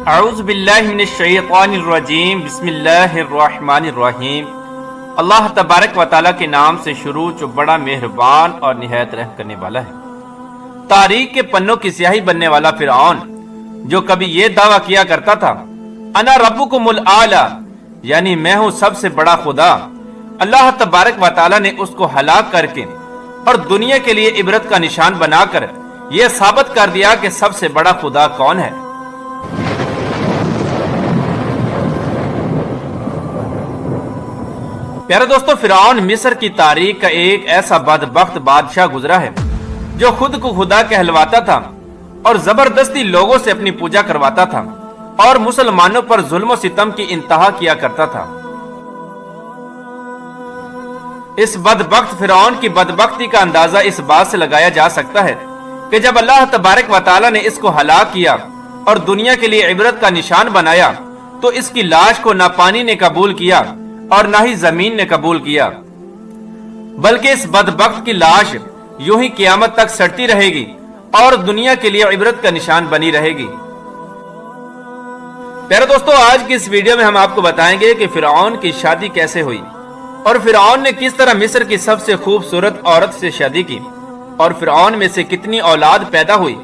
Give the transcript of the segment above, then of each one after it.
اعوذ باللہ من الشیطان الرجیم بسم اللہ الرحمن الرحیم۔ اللہ تبارک و تعالیٰ کے نام سے شروع جو بڑا مہربان اور نہایت رحم کرنے والا ہے۔ تاریخ کے پنوں کی سیاہی بننے والا فرعون جو کبھی یہ دعویٰ کیا کرتا تھا انا ربکم الاعلی، یعنی میں ہوں سب سے بڑا خدا، اللہ تبارک و تعالیٰ نے اس کو ہلاک کر کے اور دنیا کے لیے عبرت کا نشان بنا کر یہ ثابت کر دیا کہ سب سے بڑا خدا کون ہے۔ پیارے دوستو، فرعون مصر کی تاریخ کا ایک ایسا بدبخت بادشاہ گزرا ہے جو خود کو خدا کہلواتا تھا اور زبردستی لوگوں سے اپنی پوجا کرواتا تھا اور مسلمانوں پر ظلم و ستم کی انتہا کیا کرتا تھا۔ اس بدبخت فرعون کی بدبختی کا اندازہ اس بات سے لگایا جا سکتا ہے کہ جب اللہ تبارک و تعالیٰ نے اس کو ہلاک کیا اور دنیا کے لیے عبرت کا نشان بنایا تو اس کی لاش کو نہ پانی نے قبول کیا اور نہ ہی زمین نے قبول کیا، بلکہ اس بدبخت کی لاش یوں ہی قیامت تک سڑتی رہے گی اور دنیا کے لیے عبرت کا نشان بنی رہے گی۔ پیارے دوستو، آج کی اس ویڈیو میں ہم آپ کو بتائیں گے کہ فرعون کی شادی کیسے ہوئی اور فرعون نے کس طرح مصر کی سب سے خوبصورت عورت سے شادی کی اور فرعون میں سے کتنی اولاد پیدا ہوئی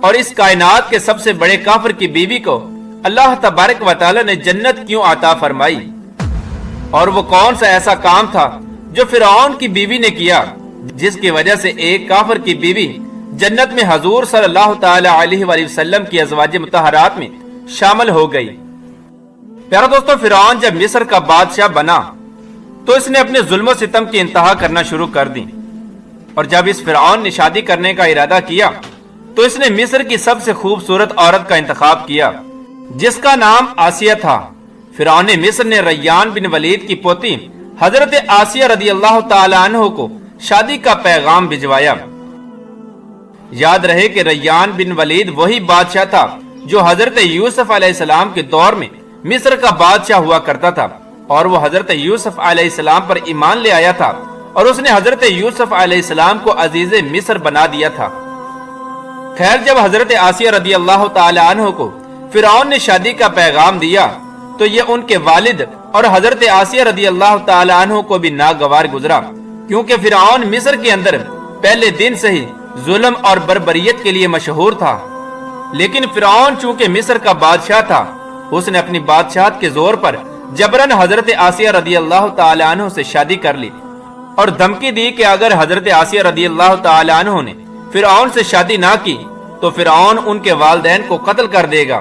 اور اس کائنات کے سب سے بڑے کافر کی بیوی کو اللہ تبارک و تعالی نے جنت کیوں عطا فرمائی، اور وہ کون سا ایسا کام تھا جو فرعون کی بیوی نے کیا جس کی وجہ سے ایک کافر کی بیوی جنت میں حضور صلی اللہ تعالی علیہ وآلہ وسلم کی ازواج مطہرات میں شامل ہو گئی۔ پیارے دوستو، فرعون جب مصر کا بادشاہ بنا تو اس نے اپنے ظلم و ستم کی انتہا کرنا شروع کر دی، اور جب اس فرعون نے شادی کرنے کا ارادہ کیا تو اس نے مصر کی سب سے خوبصورت عورت کا انتخاب کیا جس کا نام آسیہ تھا۔ فرعون مصر نے ریان بن ولید کی پوتی حضرت آسیہ رضی اللہ تعالی عنہ کو شادی کا پیغام بھجوایا۔ یاد رہے کہ ریان بن ولید وہی بادشاہ تھا جو حضرت یوسف علیہ السلام کے دور میں مصر کا بادشاہ ہوا کرتا تھا، اور وہ حضرت یوسف علیہ السلام پر ایمان لے آیا تھا اور اس نے حضرت یوسف علیہ السلام کو عزیز مصر بنا دیا تھا۔ خیر، جب حضرت آسیہ رضی اللہ تعالی عنہ کو فرعون نے شادی کا پیغام دیا تو یہ ان کے والد اور حضرت آسیہ رضی اللہ تعالی عنہ کو بھی ناگوار گزرا، کیونکہ فرعون مصر کے اندر پہلے دن سے ہی ظلم اور بربریت کے لیے مشہور تھا۔ لیکن فرعون چونکہ مصر کا بادشاہ تھا، اس نے اپنی بادشاہت کے زور پر جبرن حضرت آسیہ رضی اللہ تعالی عنہ سے شادی کر لی اور دھمکی دی کہ اگر حضرت آسیہ رضی اللہ تعالی عنہ نے فرعون سے شادی نہ کی تو فرعون ان کے والدین کو قتل کر دے گا۔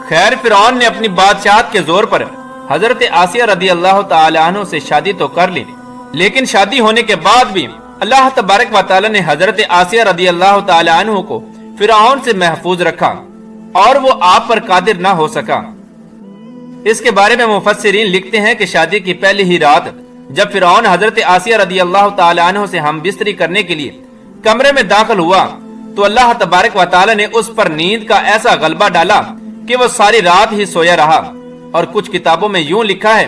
خیر، فرعون نے اپنی بادشاہت کے زور پر حضرت آسیہ رضی اللہ تعالی عنہ سے شادی تو کر لی، لیکن شادی ہونے کے بعد بھی اللہ تبارک و تعالی نے حضرت آسیہ رضی اللہ تعالی عنہ کو فرعون سے محفوظ رکھا اور وہ آپ پر قادر نہ ہو سکا۔ اس کے بارے میں مفسرین لکھتے ہیں کہ شادی کی پہلی ہی رات جب فرعون حضرت آسیہ رضی اللہ تعالی عنہ سے ہم بستری کرنے کے لیے کمرے میں داخل ہوا تو اللہ تبارک و تعالی نے اس پر نیند کا ایسا غلبہ ڈالا کہ وہ ساری رات ہی سویا رہا، اور کچھ کتابوں میں یوں لکھا ہے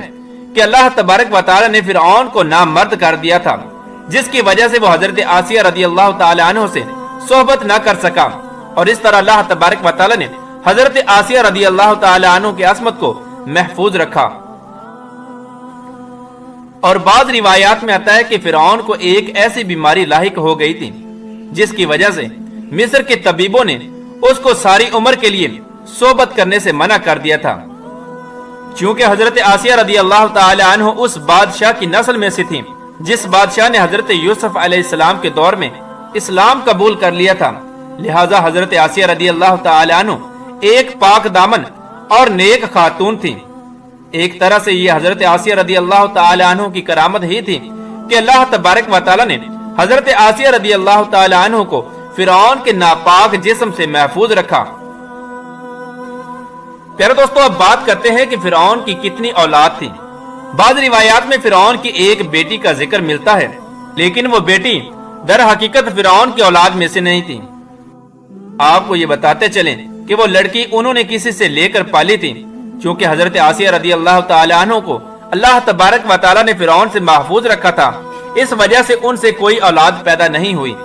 کہ اللہ تبارک و تعالی نے فرعون کو نامرد کر دیا تھا، جس کی وجہ سے وہ حضرت آسیہ رضی اللہ تعالی عنہ سے صحبت نہ کر سکا، اور اس طرح اللہ تبارک و تعالی نے حضرت آسیہ رضی اللہ تعالی عنہ کی عصمت کو محفوظ رکھا۔ اور بعض روایات میں آتا ہے کہ فرعون کو ایک ایسی بیماری لاحق ہو گئی تھی جس کی وجہ سے مصر کے طبیبوں نے اس کو ساری عمر کے لیے صحبت کرنے سے منع کر دیا تھا۔ چونکہ حضرت آسیہ رضی اللہ تعالی عنہ اس بادشاہ کی نسل میں سے تھی جس بادشاہ نے حضرت یوسف علیہ السلام کے دور میں اسلام قبول کر لیا تھا، لہٰذا حضرت آسیہ رضی اللہ تعالی عنہ ایک پاک دامن اور نیک خاتون تھی۔ ایک طرح سے یہ حضرت آسیہ رضی اللہ تعالی عنہ کی کرامت ہی تھی کہ اللہ تبارک و تعالی نے حضرت آسیہ رضی اللہ تعالی عنہ کو فرعون کے ناپاک جسم سے محفوظ رکھا۔ پیارے دوستو، اب بات کرتے ہیں کہ فرعون کی کتنی اولاد تھی۔ بعض روایات میں فرعون کی ایک بیٹی کا ذکر ملتا ہے، لیکن وہ بیٹی در حقیقت فرعون کی اولاد میں سے نہیں تھی۔ آپ کو یہ بتاتے چلیں کہ وہ لڑکی انہوں نے کسی سے لے کر پالی تھی، چونکہ حضرت آسیہ رضی اللہ تعالی عنہ کو اللہ تبارک و تعالی نے فرعون سے محفوظ رکھا تھا، اس وجہ سے ان سے کوئی اولاد پیدا نہیں ہوئی۔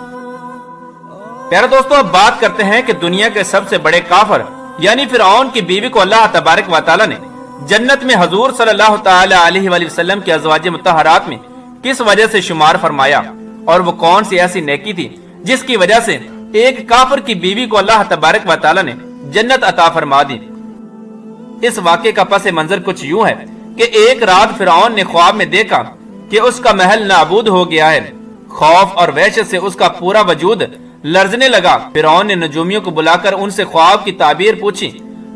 پیارے دوستو، اب بات کرتے ہیں کہ دنیا کے سب سے بڑے کافر یعنی فرعون کی بیوی کو اللہ تبارک و تعالی نے جنت میں حضور صلی اللہ تعالی علیہ وآلہ وسلم کے ازواج مطہرات میں کس وجہ سے شمار فرمایا، اور وہ کون سی ایسی نیکی تھی جس کی وجہ سے ایک کافر کی بیوی کو اللہ تبارک و تعالی نے جنت عطا فرما دی۔ اس واقعے کا پس منظر کچھ یوں ہے کہ ایک رات فرعون نے خواب میں دیکھا کہ اس کا محل نابود ہو گیا ہے۔ خوف اور وحشت سے اس کا پورا وجود لرزنے لگا۔ فرعون نے نجومیوں کو بلا کر ان سے خواب کی تعبیر پوچھی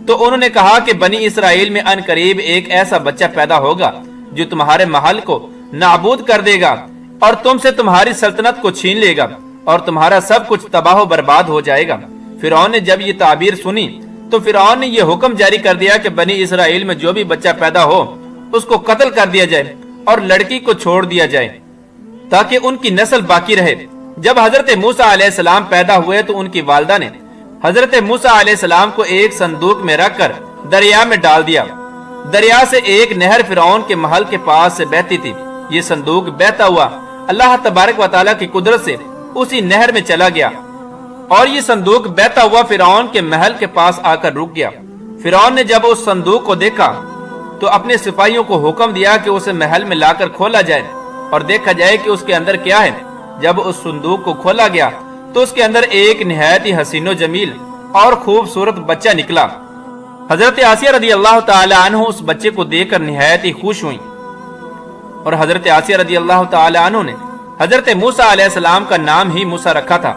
تو انہوں نے کہا کہ بنی اسرائیل میں ان قریب ایک ایسا بچہ پیدا ہوگا جو تمہارے محل کو نابود کر دے گا اور تم سے تمہاری سلطنت کو چھین لے گا اور تمہارا سب کچھ تباہ و برباد ہو جائے گا۔ فرعون نے جب یہ تعبیر سنی تو فرعون نے یہ حکم جاری کر دیا کہ بنی اسرائیل میں جو بھی بچہ پیدا ہو اس کو قتل کر دیا جائے اور لڑکی کو چھوڑ دیا جائے تاکہ ان کی نسل باقی رہے۔ جب حضرت موسیٰ علیہ السلام پیدا ہوئے تو ان کی والدہ نے حضرت موسیٰ علیہ السلام کو ایک صندوق میں رکھ کر دریا میں ڈال دیا۔ دریا سے ایک نہر فرعون کے محل کے پاس سے بہتی تھی۔ یہ صندوق بہتا ہوا اللہ تبارک و تعالیٰ کی قدرت سے اسی نہر میں چلا گیا اور یہ صندوق بہتا ہوا فرعون کے محل کے پاس آ کر رک گیا۔ فرعون نے جب اس صندوق کو دیکھا تو اپنے سپاہیوں کو حکم دیا کہ اسے محل میں لا کر کھولا جائے اور دیکھا جائے کہ اس کے اندر کیا ہے۔ جب اس صندوق کو کھولا گیا تو اس کے اندر ایک نہایت ہی حسین و جمیل اور خوبصورت بچہ نکلا۔ حضرت آسیہ رضی اللہ تعالی عنہ اس بچے کو دیکھ کر نہایت ہی خوش ہوئیں اور حضرت آسیہ رضی اللہ تعالی عنہ نے حضرت موسیٰ علیہ السلام کا نام ہی موسیٰ رکھا تھا،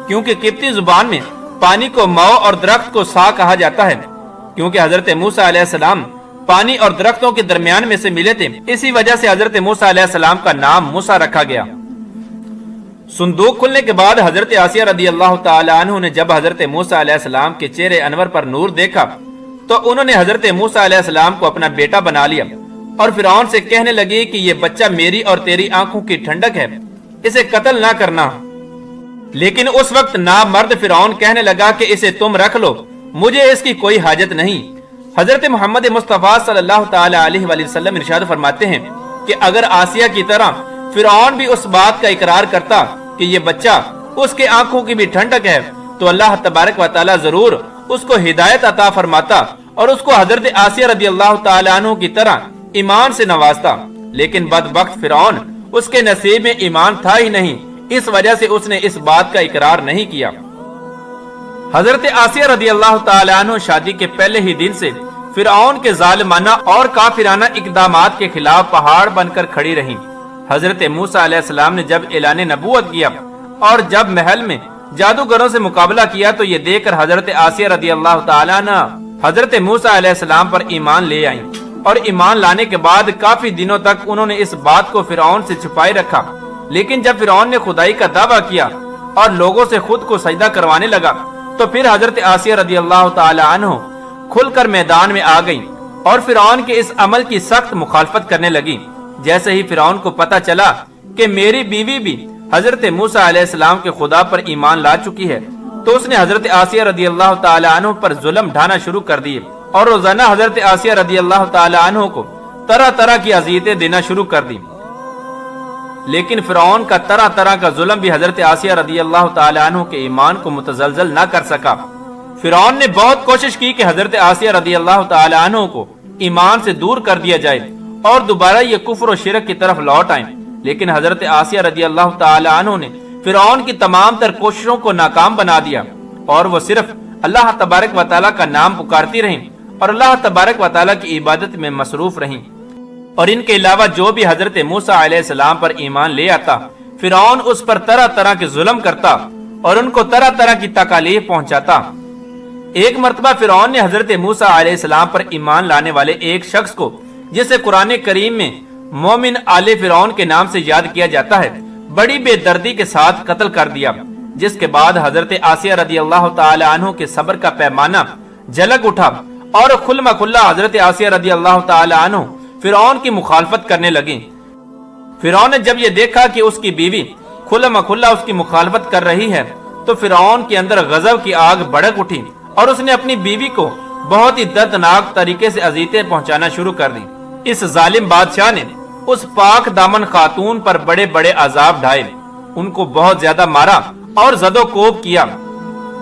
کیونکہ قبطی زبان میں پانی کو مو اور درخت کو سا کہا جاتا ہے۔ کیونکہ حضرت موسیٰ علیہ السلام پانی اور درختوں کے درمیان میں سے ملے تھے، اسی وجہ سے حضرت موسیٰ علیہ السلام کا نام موسیٰ رکھا گیا۔ صندوق کھلنے کے بعد حضرت آسیہ رضی اللہ تعالی عنہ نے جب حضرت موسیٰ علیہ السلام کے چہرے انور پر نور دیکھا تو انہوں نے حضرت موسیٰ علیہ السلام کو اپنا بیٹا بنا لیا اور فرعون سے کہنے لگی کہ یہ بچہ میری اور تیری آنکھوں کی ٹھنڈک ہے، اسے قتل نہ کرنا۔ لیکن اس وقت نامرد فرعون کہنے لگا کہ اسے تم رکھ لو، مجھے اس کی کوئی حاجت نہیں۔ حضرت محمد مصطفیٰ صلی اللہ تعالی علیہ وآلہ وسلم ارشاد فرماتے ہیں کہ اگر آسیہ کی طرح فرعون بھی اس بات کا اقرار کرتا کہ یہ بچہ اس کے آنکھوں کی بھی ٹھنڈک ہے تو اللہ تبارک و تعالی ضرور اس کو ہدایت عطا فرماتا اور اس کو حضرت آسیہ رضی اللہ تعالی عنہ کی طرح ایمان سے نوازتا۔ لیکن بدبخت فرعون اس کے نصیب میں ایمان تھا ہی نہیں، اس وجہ سے اس نے اس بات کا اقرار نہیں کیا۔ حضرت آسیہ رضی اللہ تعالی عنہ شادی کے پہلے ہی دن سے فرعون کے ظالمانہ اور کافرانہ اقدامات کے خلاف پہاڑ بن کر کھڑی رہیں۔ حضرت موسیٰ علیہ السلام نے جب اعلان نبوت کیا اور جب محل میں جادوگروں سے مقابلہ کیا تو یہ دیکھ کر حضرت آسیہ رضی اللہ تعالی عنہ حضرت موسیٰ علیہ السلام پر ایمان لے آئیں، اور ایمان لانے کے بعد کافی دنوں تک انہوں نے اس بات کو فرعون سے چھپائے رکھا۔ لیکن جب فرعون نے خدائی کا دعویٰ کیا اور لوگوں سے خود کو سجدہ کروانے لگا تو پھر حضرت آسیہ رضی اللہ تعالی عنہ کھل کر میدان میں آ گئی اور فرعون کے اس عمل کی سخت مخالفت کرنے لگی۔ جیسے ہی فرعون کو پتہ چلا کہ میری بیوی بھی حضرت موسیٰ علیہ السلام کے خدا پر ایمان لا چکی ہے تو اس نے حضرت آسیہ رضی اللہ تعالی عنہ پر ظلم ڈھانا شروع کر دیے اور روزانہ حضرت آسیہ رضی اللہ تعالی عنہ کو طرح طرح کی اذیتیں دینا شروع کر دی۔ لیکن فرعون کا طرح طرح کا ظلم بھی حضرت آسیہ رضی اللہ تعالی عنہ کے ایمان کو متزلزل نہ کر سکا۔ فرعون نے بہت کوشش کی کہ حضرت آسیہ رضی اللہ تعالی عنہ کو ایمان سے دور کر دیا جائے اور دوبارہ یہ کفر و شرک کی طرف لوٹ آئیں، لیکن حضرت آسیہ رضی اللہ تعالی عنہ نے فرعون کی تمام تر کوششوں کو ناکام بنا دیا اور وہ صرف اللہ تبارک و تعالیٰ کا نام پکارتی رہیں اور اللہ تبارک و تعالیٰ کی عبادت میں مصروف رہیں۔ اور ان کے علاوہ جو بھی حضرت موسیٰ علیہ السلام پر ایمان لے آتا فرعون اس پر طرح طرح کے ظلم کرتا اور ان کو طرح طرح کی تکالیف پہنچاتا۔ ایک مرتبہ فرعون نے حضرت موسیٰ علیہ السلام پر ایمان لانے والے ایک شخص کو، جسے قرآن کریم میں مومن آل فرعون کے نام سے یاد کیا جاتا ہے، بڑی بے دردی کے ساتھ قتل کر دیا، جس کے بعد حضرت آسیہ رضی اللہ تعالی عنہ کے صبر کا پیمانہ جھلک اٹھا اور کھلم کھلا حضرت آسیہ رضی اللہ تعالی عنہ فرعون کی مخالفت کرنے لگیں۔ فرعون نے جب یہ دیکھا کہ اس کی بیوی کھلم کھلا اس کی مخالفت کر رہی ہے تو فرعون کے اندر غضب کی آگ بھڑک اٹھی اور اس نے اپنی بیوی کو بہت ہی دردناک طریقے سے اذیتیں پہنچانا شروع کر دی۔ اس ظالم بادشاہ نے اس پاک دامن خاتون پر بڑے بڑے عذاب ڈھائے، ان کو بہت زیادہ مارا اور زد و کوب کیا۔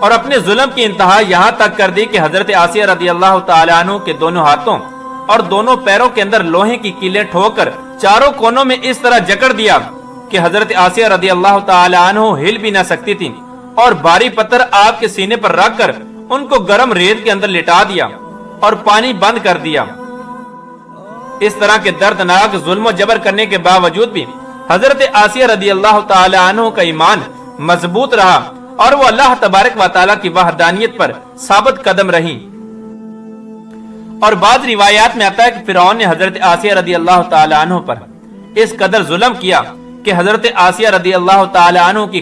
اور اپنے ظلم کی انتہا یہاں تک کر دی کہ حضرت آسیہ رضی اللہ تعالیٰ عنہ کے دونوں ہاتھوں اور دونوں پیروں کے اندر لوہے کی کیلیں ٹھوک کر چاروں کونوں میں اس طرح جکڑ دیا کہ حضرت آسیہ رضی اللہ تعالیٰ عنہ ہل بھی نہ سکتی تھی، اور بھاری پتھر آپ کے سینے پر رکھ کر ان کو گرم ریت کے اندر لٹا دیا اور پانی بند کر دیا۔ اس طرح کے دردناک ظلم و جبر کرنے کے باوجود بھی حضرت آسیہ رضی اللہ تعالی عنہ کا ایمان مضبوط رہا اور وہ اللہ تبارک و تعالیٰ کی وحدانیت پر ثابت قدم رہی۔ اور بعض روایات میں آتا ہے کہ فرعون نے حضرت آسیہ رضی اللہ تعالی عنہ پر اس قدر ظلم کیا کہ حضرت آسیہ رضی اللہ تعالی عنہ کی